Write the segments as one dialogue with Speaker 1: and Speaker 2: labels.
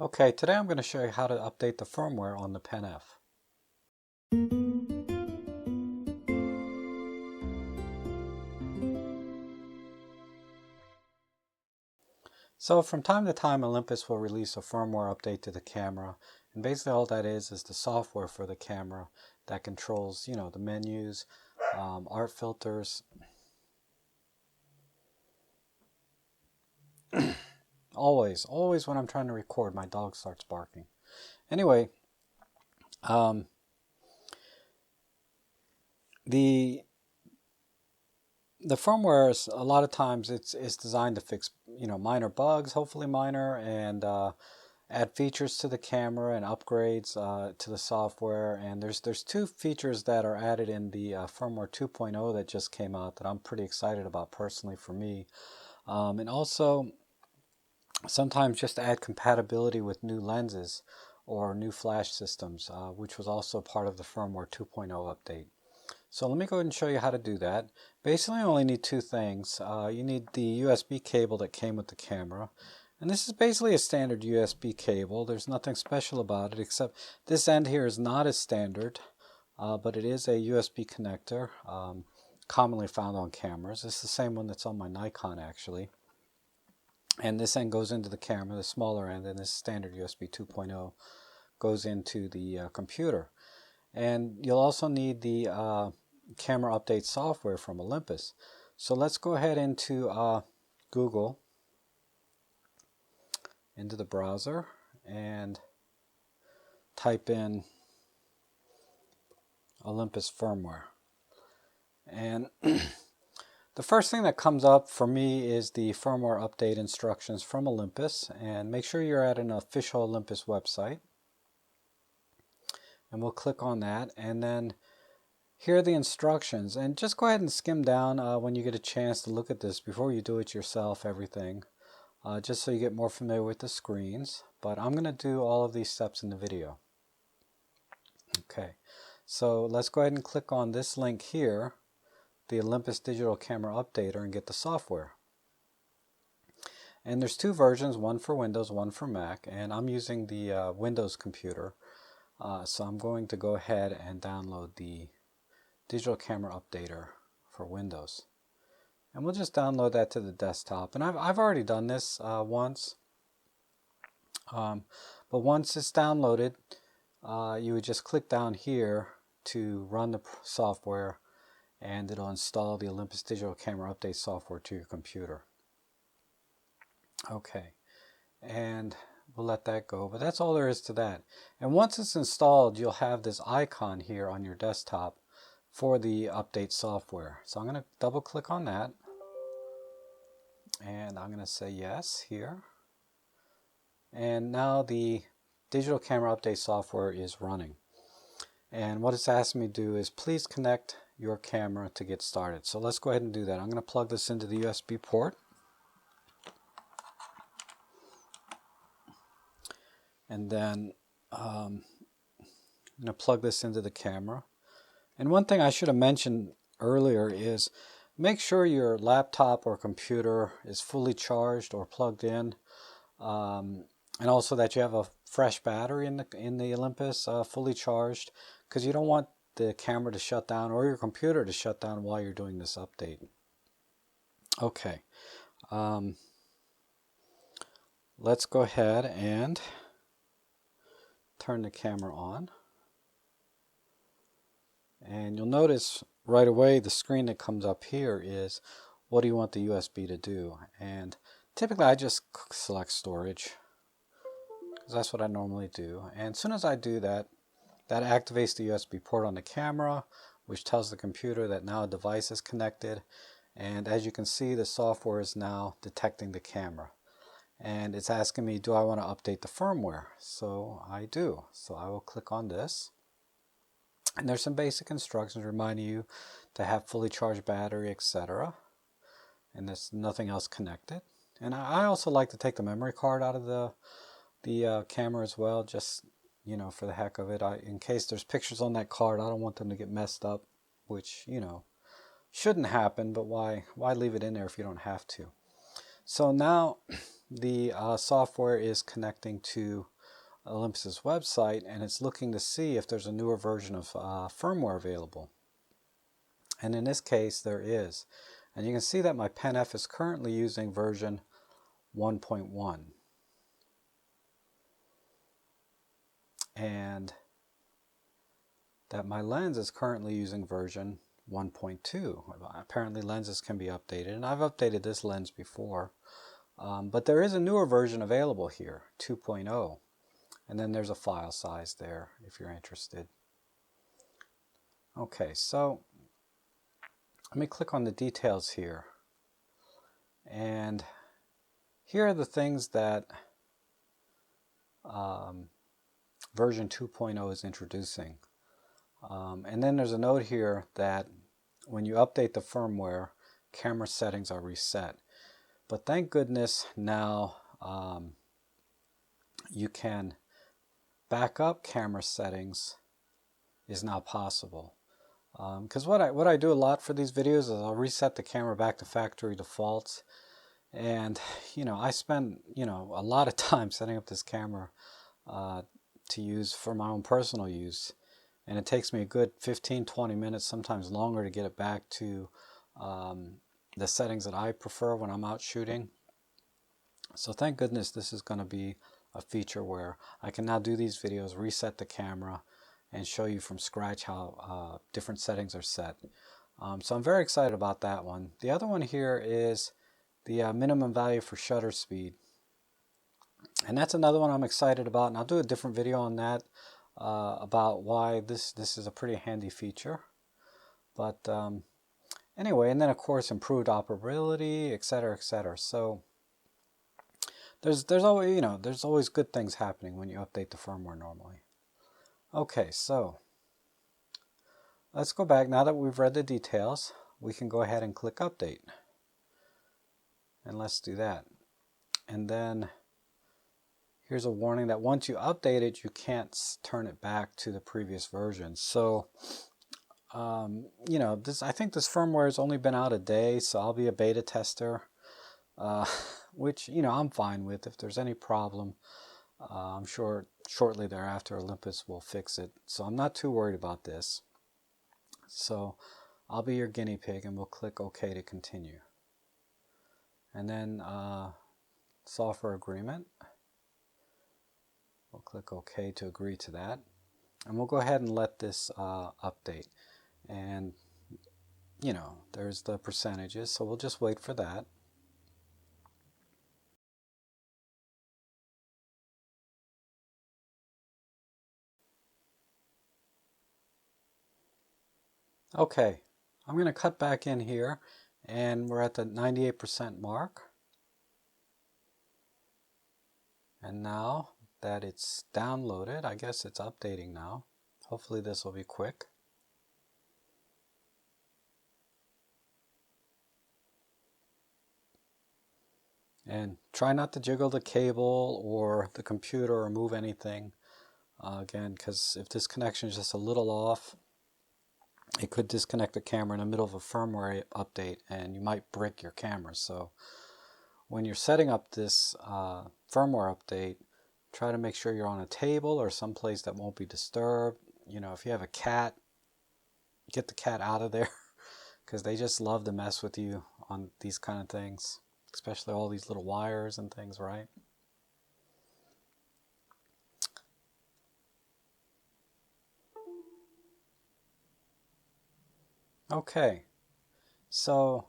Speaker 1: Okay, today I'm going to show you how to update the firmware on the Pen F. So from time to time Olympus will release a firmware update to the camera, and basically all that is the software for the camera that controls, the menus, art filters, always when I'm trying to record my dog starts barking. Anyway, the firmware is a lot of times it's designed to fix minor bugs, hopefully minor, and add features to the camera and upgrades to the software. And there's two features that are added in the firmware 2.0 that just came out that I'm pretty excited about personally for me, and also sometimes just to add compatibility with new lenses or new flash systems, which was also part of the firmware 2.0 update. So let me go ahead and show you how to do that. Basically, you only need two things. You need the USB cable that came with the camera. And this is basically a standard USB cable. There's nothing special about it, except this end here is not as standard, but it is a USB connector, commonly found on cameras. It's the same one that's on my Nikon, actually. And this end goes into the camera, the smaller end, and this standard USB 2.0 goes into the computer. And you'll also need the camera update software from Olympus. So let's go ahead into Google, into the browser, and type in Olympus firmware. And the first thing that comes up for me is the firmware update instructions from Olympus. And make sure you're at an official Olympus website. And we'll click on that, and then here are the instructions. And just go ahead and skim down when you get a chance to look at this before you do it yourself, everything, just so you get more familiar with the screens. But I'm going to do all of these steps in the video. Okay, so let's go ahead and click on this link here, the Olympus Digital Camera Updater, and get the software. And there's two versions, one for Windows, one for Mac, and I'm using the Windows computer. So I'm going to go ahead and download the Digital Camera Updater for Windows. And we'll just download that to the desktop. And I've already done this once. But once it's downloaded, you would just click down here to run the software, and it'll install the Olympus Digital Camera Update software to your computer. Okay. And we'll let that go, but that's all there is to that. And once it's installed, you'll have this icon here on your desktop for the update software. So I'm going to double click on that, and I'm going to say yes here. And now the digital camera update software is running. And what it's asking me to do is please connect your camera to get started. So let's go ahead and do that. I'm going to plug this into the USB port. And then I'm going to plug this into the camera. And one thing I should have mentioned earlier is make sure your laptop or computer is fully charged or plugged in, and also that you have a fresh battery in the Olympus fully charged, because you don't want the camera to shut down or your computer to shut down while you're doing this update. Okay, let's go ahead and turn the camera on, and you'll notice right away the screen that comes up here is what do you want the USB to do. And typically I just select storage because that's what I normally do, and as soon as I do that, that activates the USB port on the camera, which tells the computer that now a device is connected. And as you can see, the software is now detecting the camera. And it's asking me, do I want to update the firmware? So I do. So I will click on this. And there's some basic instructions reminding you to have fully charged battery, etc. And there's nothing else connected. And I also like to take the memory card out of the camera as well, just for the heck of it. In case there's pictures on that card, I don't want them to get messed up, which shouldn't happen. But why leave it in there if you don't have to? So now the software is connecting to Olympus's website, and it's looking to see if there's a newer version of firmware available. And in this case, there is. And you can see that my Pen F is currently using version 1.1. And that my lens is currently using version 1.2. Apparently lenses can be updated, and I've updated this lens before. But there is a newer version available here, 2.0. And then there's a file size there if you're interested. Okay, so let me click on the details here. And here are the things that version 2.0 is introducing. And then there's a note here that when you update the firmware, camera settings are reset. But thank goodness now you can back up camera settings is now possible. Because what I do a lot for these videos is I'll reset the camera back to factory defaults. And, I spend, a lot of time setting up this camera to use for my own personal use. And it takes me a good 15-20 minutes, sometimes longer, to get it back to the settings that I prefer when I'm out shooting. So thank goodness this is going to be a feature where I can now do these videos, reset the camera, and show you from scratch how different settings are set. So I'm very excited about that one. The other one here is the minimum value for shutter speed. And that's another one I'm excited about, and I'll do a different video on that about why this is a pretty handy feature. But anyway, and then of course improved operability, etc., etc. So there's always there's always good things happening when you update the firmware normally. Okay, so let's go back. Now that we've read the details, we can go ahead and click update. And let's do that. And then here's a warning that once you update it, you can't turn it back to the previous version. So I think this firmware has only been out a day, so I'll be a beta tester, which I'm fine with. If there's any problem, I'm sure shortly thereafter Olympus will fix it. So I'm not too worried about this. So I'll be your guinea pig, and we'll click OK to continue. And then software agreement. We'll click OK to agree to that. And we'll go ahead and let this update. And, there's the percentages, so we'll just wait for that. Okay, I'm going to cut back in here, and we're at the 98% mark. And now that it's downloaded, I guess it's updating now. Hopefully this will be quick. And try not to jiggle the cable or the computer or move anything. Again, because if this connection is just a little off, it could disconnect the camera in the middle of a firmware update, and you might break your camera. So when you're setting up this firmware update, try to make sure you're on a table or someplace that won't be disturbed. If you have a cat, get the cat out of there, because they just love to mess with you on these kind of things, especially all these little wires and things, right? Okay, so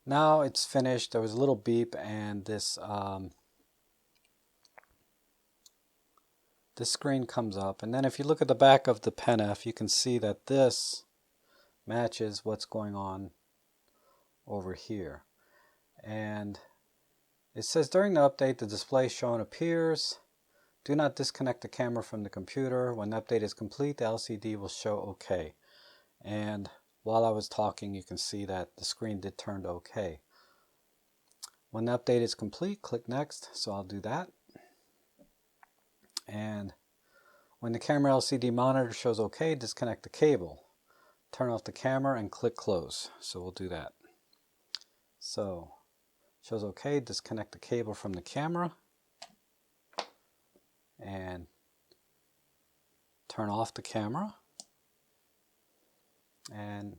Speaker 1: now it's finished. There was a little beep, and this screen comes up. And then if you look at the back of the Pen F, you can see that this matches what's going on over here. And it says during the update, the display shown appears. Do not disconnect the camera from the computer. When the update is complete, the LCD will show OK. And while I was talking, you can see that the screen did turn to OK. When the update is complete, click Next. So I'll do that. And when the camera LCD monitor shows OK, disconnect the cable. Turn off the camera and click Close. So we'll do that. So Shows okay. Disconnect the cable from the camera and turn off the camera. And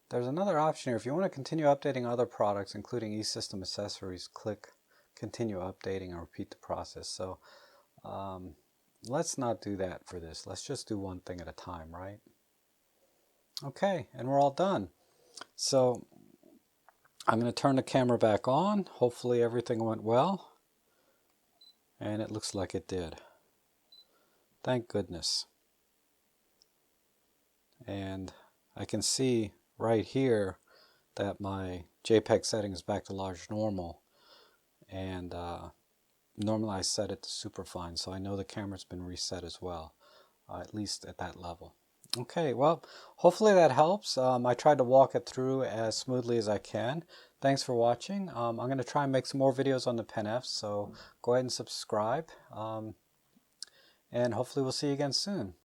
Speaker 1: there's another option here. If you want to continue updating other products, including eSystem accessories, click continue updating and repeat the process. So let's not do that for this. Let's just do one thing at a time, right? Okay, and we're all done. So I'm going to turn the camera back on. Hopefully everything went well. And it looks like it did. Thank goodness. And I can see right here that my JPEG setting is back to large normal. And normally I set it to superfine, so I know the camera's been reset as well, at least at that level. Okay, well, hopefully that helps. I tried to walk it through as smoothly as I can. Thanks for watching. I'm going to try and make some more videos on the Pen F, so go ahead and subscribe. And hopefully we'll see you again soon.